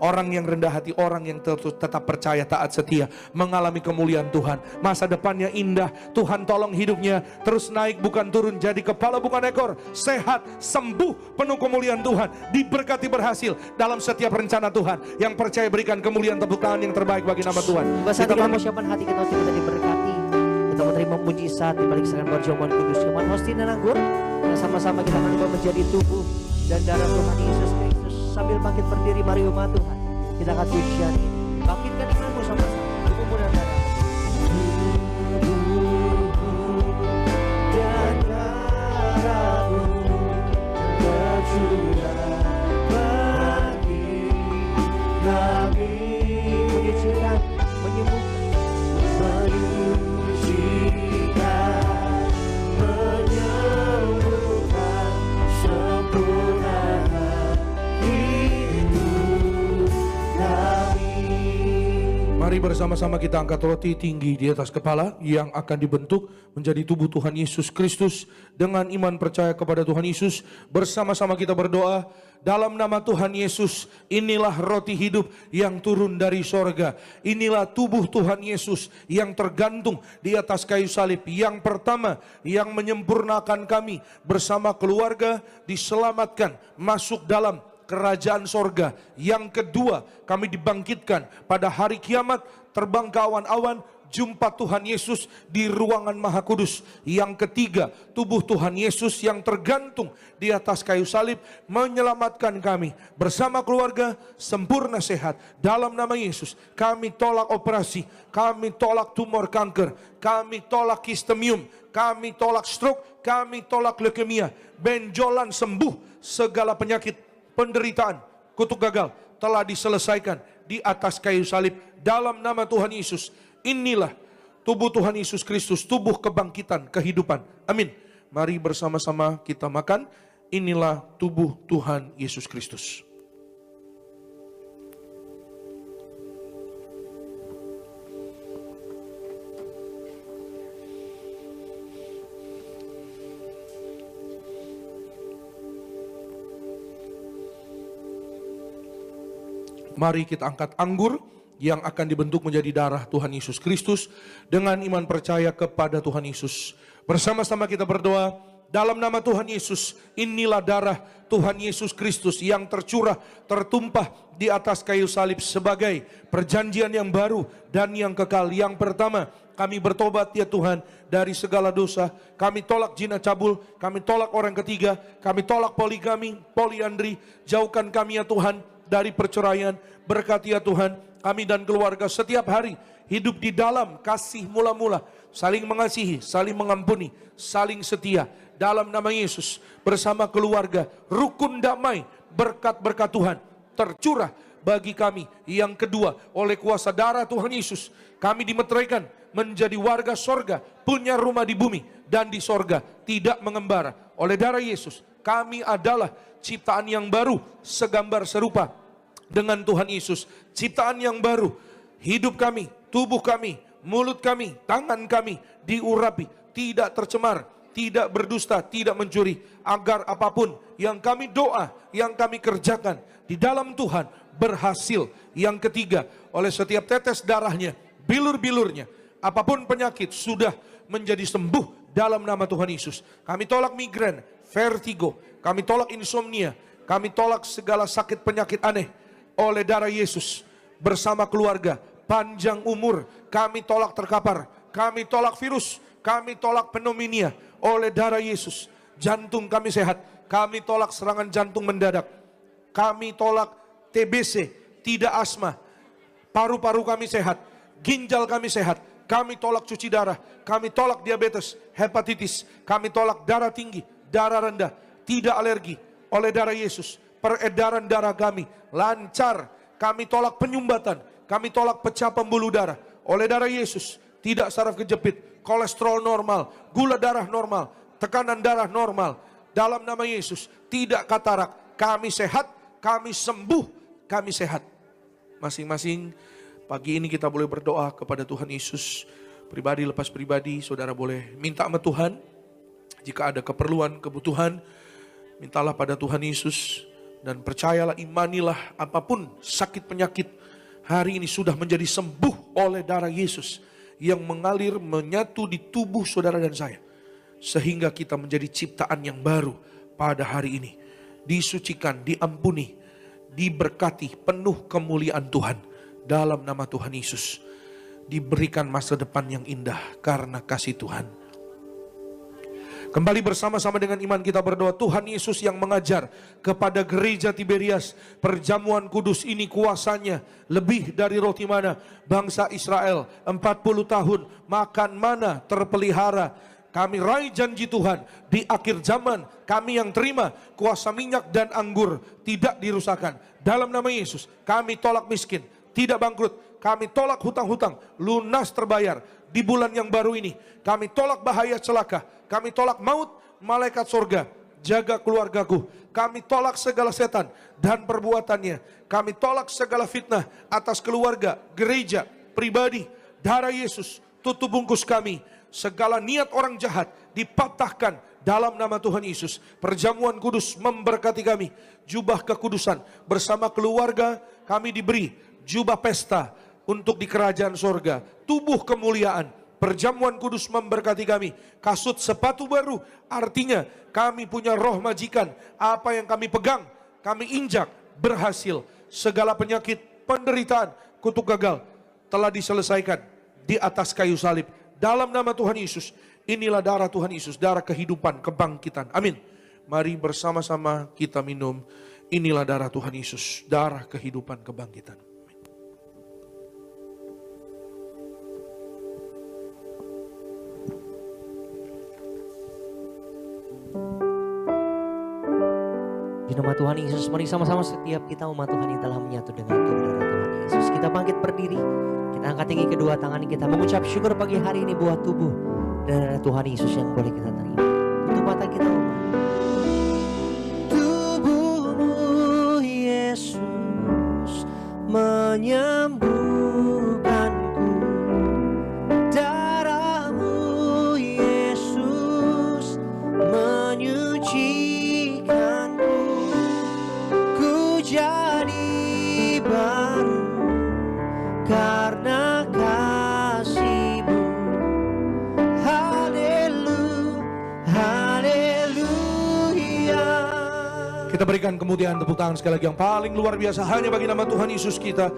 A: Orang yang rendah hati, orang yang tetap percaya, taat, setia, mengalami kemuliaan Tuhan. Masa depannya indah, Tuhan tolong hidupnya terus naik bukan turun, jadi kepala bukan ekor, sehat, sembuh, penuh kemuliaan Tuhan, diberkati berhasil dalam setiap rencana Tuhan. Yang percaya berikan kemuliaan, tepuk tangan yang terbaik bagi nama Tuhan.
B: Kita persiapan hati kita untuk kita diberkati. Kita menerima mujizat di balik serangan perjamuan kudus. Cuman hostin dan anggur, dan sama-sama kita akan menjadi tubuh dan darah Tuhan Yesus Kristus. Sambil bangkit berdiri, mari umat Tuhan, kita akan pujian ini. Bangkitkan imanmu sama-sama. Tubuhmu dan darah. Dan darahmu bercurah bagi kami. Menyucikan, menyembuhkan, menyembuhkan, sempurnakan hidup kami.
A: Mari bersama-sama kita angkat roti tinggi di atas kepala yang akan dibentuk menjadi tubuh Tuhan Yesus Kristus. Dengan iman percaya kepada Tuhan Yesus, bersama-sama kita berdoa. Dalam nama Tuhan Yesus, inilah roti hidup yang turun dari sorga. Inilah tubuh Tuhan Yesus yang tergantung di atas kayu salib. Yang pertama, yang menyempurnakan kami bersama keluarga diselamatkan masuk dalam kerajaan sorga. Yang kedua, kami dibangkitkan pada hari kiamat, terbang ke awan-awan, jumpa Tuhan Yesus di ruangan Maha Kudus. Yang ketiga, tubuh Tuhan Yesus yang tergantung di atas kayu salib menyelamatkan kami bersama keluarga sempurna sehat. Dalam nama Yesus, kami tolak operasi, kami tolak tumor kanker, kami tolak kistemium, kami tolak stroke, kami tolak leukemia. Benjolan sembuh, segala penyakit, penderitaan, kutuk gagal telah diselesaikan di atas kayu salib. Dalam nama Tuhan Yesus, inilah tubuh Tuhan Yesus Kristus, tubuh kebangkitan, kehidupan. Amin. Mari bersama-sama kita makan. Inilah tubuh Tuhan Yesus Kristus. Mari kita angkat anggur yang akan dibentuk menjadi darah Tuhan Yesus Kristus dengan iman percaya kepada Tuhan Yesus. Bersama-sama kita berdoa, dalam nama Tuhan Yesus, inilah darah Tuhan Yesus Kristus yang tercurah, tertumpah di atas kayu salib sebagai perjanjian yang baru dan yang kekal. Yang pertama, kami bertobat ya Tuhan dari segala dosa. Kami tolak zina cabul, kami tolak orang ketiga, kami tolak poligami, poliandri. Jauhkan kami ya Tuhan dari perceraian. Berkati ya Tuhan kami dan keluarga setiap hari hidup di dalam kasih mula-mula, saling mengasihi, saling mengampuni, saling setia. Dalam nama Yesus, bersama keluarga, rukun damai, berkat-berkat Tuhan tercurah bagi kami. Yang kedua, oleh kuasa darah Tuhan Yesus, kami dimeteraikan menjadi warga sorga, punya rumah di bumi dan di sorga, tidak mengembara. Oleh darah Yesus, kami adalah ciptaan yang baru, segambar serupa dengan Tuhan Yesus. Ciptaan yang baru, hidup kami, tubuh kami, mulut kami, tangan kami diurapi, tidak tercemar, tidak berdusta, tidak mencuri, agar apapun yang kami doa, yang kami kerjakan di dalam Tuhan berhasil. Yang ketiga, oleh setiap tetes darahnya, bilur-bilurnya, apapun penyakit sudah menjadi sembuh dalam nama Tuhan Yesus. Kami tolak migrain, vertigo, kami tolak insomnia, kami tolak segala sakit penyakit aneh oleh darah Yesus. Bersama keluarga, panjang umur, kami tolak terkapar, kami tolak virus, kami tolak pneumonia oleh darah Yesus. Jantung kami sehat, kami tolak serangan jantung mendadak, kami tolak TBC, tidak asma. Paru-paru kami sehat, ginjal kami sehat, kami tolak cuci darah, kami tolak diabetes, hepatitis, kami tolak darah tinggi, darah rendah, tidak alergi oleh darah Yesus. Peredaran darah kami lancar, kami tolak penyumbatan, kami tolak pecah pembuluh darah oleh darah Yesus. Tidak saraf kejepit, kolesterol normal, gula darah normal, tekanan darah normal. Dalam nama Yesus, tidak katarak, kami sehat, kami sembuh, kami sehat. Masing-masing pagi ini kita boleh berdoa kepada Tuhan Yesus. Pribadi lepas pribadi, saudara boleh minta sama Tuhan. Jika ada keperluan, kebutuhan, mintalah pada Tuhan Yesus. Dan percayalah, imanilah, apapun sakit penyakit hari ini sudah menjadi sembuh oleh darah Yesus yang mengalir menyatu di tubuh saudara dan saya. Sehingga kita menjadi ciptaan yang baru pada hari ini. Disucikan, diampuni, diberkati, penuh kemuliaan Tuhan. Dalam nama Tuhan Yesus. Diberikan masa depan yang indah karena kasih Tuhan. Kembali bersama-sama dengan iman kita berdoa. Tuhan Yesus yang mengajar kepada gereja Tiberias, perjamuan kudus ini kuasanya lebih dari roti mana. Bangsa Israel 40 tahun makan mana terpelihara. Kami raih janji Tuhan di akhir zaman, kami yang terima kuasa minyak dan anggur tidak dirusakkan. Dalam nama Yesus kami tolak miskin, tidak bangkrut. Kami tolak hutang-hutang, lunas terbayar di bulan yang baru ini. Kami tolak bahaya celaka, kami tolak maut, malaikat sorga, jaga keluargaku. Kami tolak segala setan dan perbuatannya. Kami tolak segala fitnah atas keluarga, gereja, pribadi. Darah Yesus tutup bungkus kami. Segala niat orang jahat dipatahkan dalam nama Tuhan Yesus. Perjamuan kudus memberkati kami. Jubah kekudusan bersama keluarga kami diberi jubah pesta untuk di kerajaan sorga. Tubuh kemuliaan. Perjamuan kudus memberkati kami. Kasut sepatu baru. Artinya kami punya roh majikan. Apa yang kami pegang, kami injak, berhasil. Segala penyakit, penderitaan, kutuk gagal telah diselesaikan di atas kayu salib. Dalam nama Tuhan Yesus. Inilah darah Tuhan Yesus, darah kehidupan, kebangkitan. Amin. Mari bersama-sama kita minum. Inilah darah Tuhan Yesus, darah kehidupan, kebangkitan.
B: Di nama Tuhan Yesus, mari sama-sama setiap kita umat Tuhan yang telah menyatu dengan tubuh darah Tuhan Yesus. Kita bangkit berdiri, kita angkat tinggi kedua tangan kita, mengucap syukur pagi hari ini buat tubuh dan darah Tuhan Yesus yang boleh kita terima. Tutup mata kita umat. Tubuhmu Yesus menyembuhkanku, darahmu Yesus menyucikanku. Jadi baru karena kasih-Mu. Haleluya.
A: Kita berikan kemuliaan, tepuk tangan sekali lagi yang paling luar biasa hanya bagi nama Tuhan Yesus kita.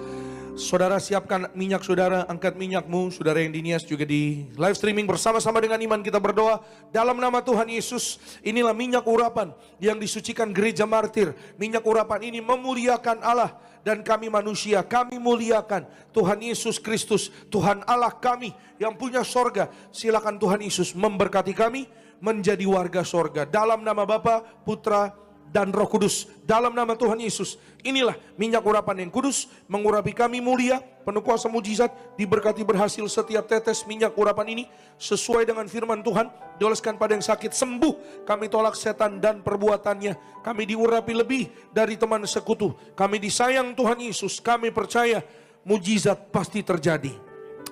A: Saudara siapkan minyak saudara, angkat minyakmu. Saudara yang di Nias juga di live streaming bersama-sama dengan iman kita berdoa. Dalam nama Tuhan Yesus, inilah minyak urapan yang disucikan gereja martir. Minyak urapan ini memuliakan Allah dan kami manusia. Kami muliakan Tuhan Yesus Kristus, Tuhan Allah kami yang punya sorga. Silakan Tuhan Yesus memberkati kami menjadi warga sorga. Dalam nama Bapa, Putra, dan Roh Kudus. Dalam nama Tuhan Yesus, inilah minyak urapan yang kudus, mengurapi kami mulia, penuh kuasa mujizat, diberkati berhasil setiap tetes minyak urapan ini sesuai dengan firman Tuhan. Dioleskan pada yang sakit sembuh. Kami tolak setan dan perbuatannya. Kami diurapi lebih dari teman sekutu. Kami disayang Tuhan Yesus. Kami percaya mujizat pasti terjadi.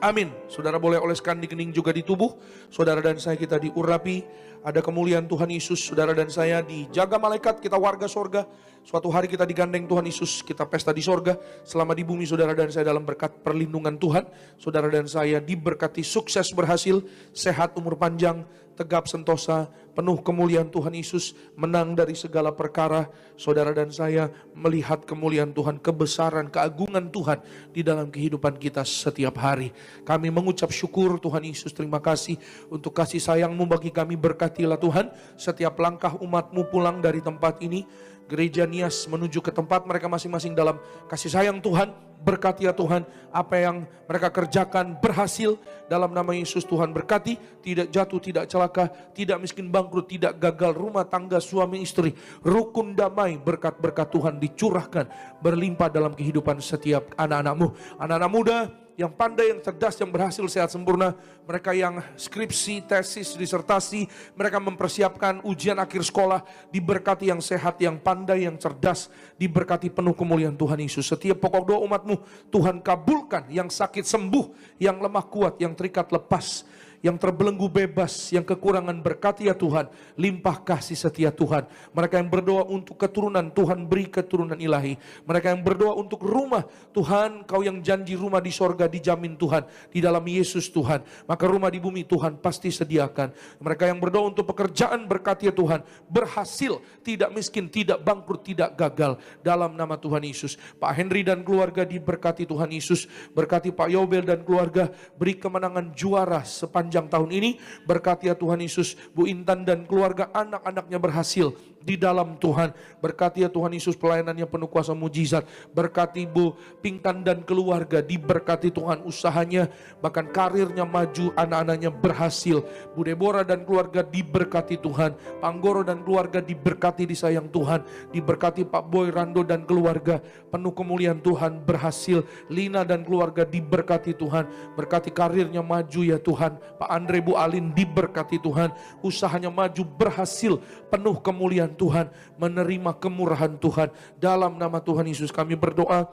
A: Amin. Saudara boleh oleskan di kening juga di tubuh. Saudara dan saya kita diurapi. Ada kemuliaan Tuhan Yesus. Saudara dan saya dijaga malaikat. Kita warga sorga. Suatu hari kita digandeng Tuhan Yesus. Kita pesta di sorga. Selama di bumi saudara dan saya dalam berkat perlindungan Tuhan. Saudara dan saya diberkati sukses berhasil. Sehat umur panjang. Tegap sentosa. Penuh kemuliaan Tuhan Yesus. Menang dari segala perkara. Saudara dan saya melihat kemuliaan Tuhan. Kebesaran, keagungan Tuhan di dalam kehidupan kita setiap hari. Kami mengucap syukur Tuhan Yesus. Terima kasih untuk kasih sayang-Mu bagi kami. Berkatilah Tuhan setiap langkah umat-Mu pulang dari tempat ini. Gereja Nias menuju ke tempat mereka masing-masing dalam kasih sayang Tuhan. Berkati ya Tuhan, apa yang mereka kerjakan berhasil dalam nama Yesus. Tuhan berkati, tidak jatuh, tidak celaka, tidak miskin bangkrut, tidak gagal rumah tangga suami istri. Rukun damai, berkat-berkat Tuhan dicurahkan berlimpah dalam kehidupan setiap anak-anak-Mu. Anak-anak muda yang pandai, yang cerdas, yang berhasil sehat sempurna. Mereka yang skripsi, tesis, disertasi, mereka mempersiapkan ujian akhir sekolah. Diberkati yang sehat, yang pandai, yang cerdas. Diberkati penuh kemuliaan Tuhan Yesus. Setiap pokok doa umat-Mu Tuhan kabulkan. Yang sakit sembuh, yang lemah kuat, yang terikat lepas, yang terbelenggu bebas, yang kekurangan berkati ya Tuhan. Limpah kasih setia Tuhan. Mereka yang berdoa untuk keturunan, Tuhan beri keturunan ilahi. Mereka yang berdoa untuk rumah, Tuhan Kau yang janji rumah di sorga dijamin Tuhan. Di dalam Yesus Tuhan. Maka rumah di bumi Tuhan pasti sediakan. Mereka yang berdoa untuk pekerjaan berkati ya Tuhan. Berhasil, tidak miskin, tidak bangkrut, tidak gagal. Dalam nama Tuhan Yesus. Pak Henry dan keluarga diberkati Tuhan Yesus. Berkati Pak Yobel dan keluarga. Beri kemenangan juara sepanjang tahun ini. Berkati ya Tuhan Yesus. Bu Intan dan keluarga, anak-anaknya berhasil di dalam Tuhan. Berkati ya Tuhan Yesus, pelayanannya penuh kuasa mujizat. Berkati Bu Pinkan dan keluarga, diberkati Tuhan usahanya, bahkan karirnya maju, anak-anaknya berhasil. Bu Deborah dan keluarga diberkati Tuhan. Pak Anggoro dan keluarga diberkati disayang Tuhan. Diberkati Pak Boy Rando dan keluarga, penuh kemuliaan Tuhan, berhasil. Lina dan keluarga diberkati Tuhan. Berkati karirnya maju ya Tuhan. Pak Andre, Bu Alin diberkati Tuhan. Usahanya maju, berhasil, penuh kemuliaan Tuhan, menerima kemurahan Tuhan. Dalam nama Tuhan Yesus kami berdoa.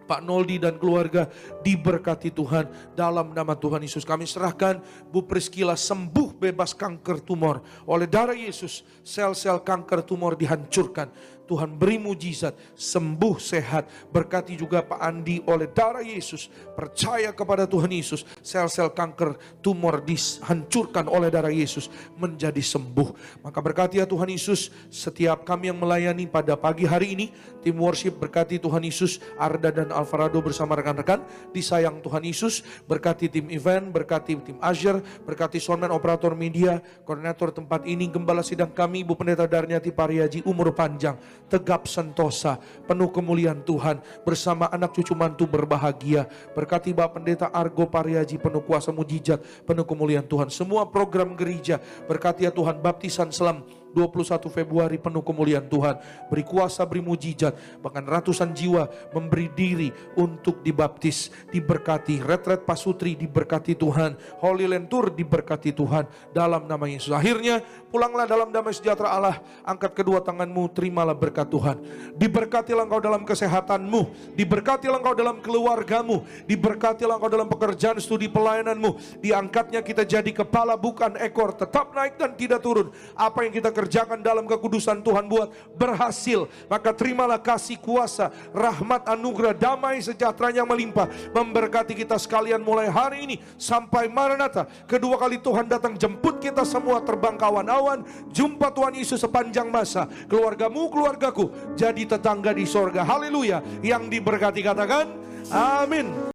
A: Pak Noldi dan keluarga diberkati Tuhan. Dalam nama Tuhan Yesus kami serahkan Bu Priscilla sembuh bebas kanker tumor. Oleh darah Yesus sel-sel kanker tumor dihancurkan. Tuhan beri mujizat, sembuh sehat. Berkati juga Pak Andi oleh darah Yesus. Percaya kepada Tuhan Yesus, sel-sel kanker tumor dihancurkan oleh darah Yesus menjadi sembuh. Maka berkati ya Tuhan Yesus setiap kami yang melayani pada pagi hari ini. Tim worship berkati Tuhan Yesus, Arda dan Alvarado bersama rekan-rekan. Disayang Tuhan Yesus, berkati tim event, berkati tim Azure, berkati soundman, operator media, koordinator tempat ini, gembala sidang kami, Ibu Pendeta Darniati Pariaji, umur panjang, tegap sentosa, penuh kemuliaan Tuhan, bersama anak cucu mantu berbahagia. Berkati Bapak Pendeta Argo Pariaji, penuh kuasa mujizat, penuh kemuliaan Tuhan. Semua program gereja, berkati ya Tuhan, baptisan selam 21 Februari penuh kemuliaan Tuhan. Beri kuasa, beri mujizat. Bahkan ratusan jiwa memberi diri untuk dibaptis. Diberkati. Retret Pasutri diberkati Tuhan. Holy Land Tour diberkati Tuhan. Dalam nama Yesus. Akhirnya pulanglah dalam damai sejahtera Allah. Angkat kedua tanganmu, terimalah berkat Tuhan. Diberkatilah engkau dalam kesehatanmu. Diberkatilah engkau dalam keluargamu. Diberkatilah engkau dalam pekerjaan, studi, pelayananmu. Diangkatnya kita jadi kepala bukan ekor. Tetap naik dan tidak turun. Apa yang kita kerjakan dalam kekudusan Tuhan buat berhasil. Maka terimalah kasih, kuasa, rahmat, anugerah, damai sejahteranya melimpah memberkati kita sekalian mulai hari ini sampai Maranatha. Kedua kali Tuhan datang jemput kita semua terbang kawan-awan. Jumpa Tuhan Yesus sepanjang masa. Keluargamu, keluargaku jadi tetangga di sorga. Haleluya. Yang diberkati katakan amin.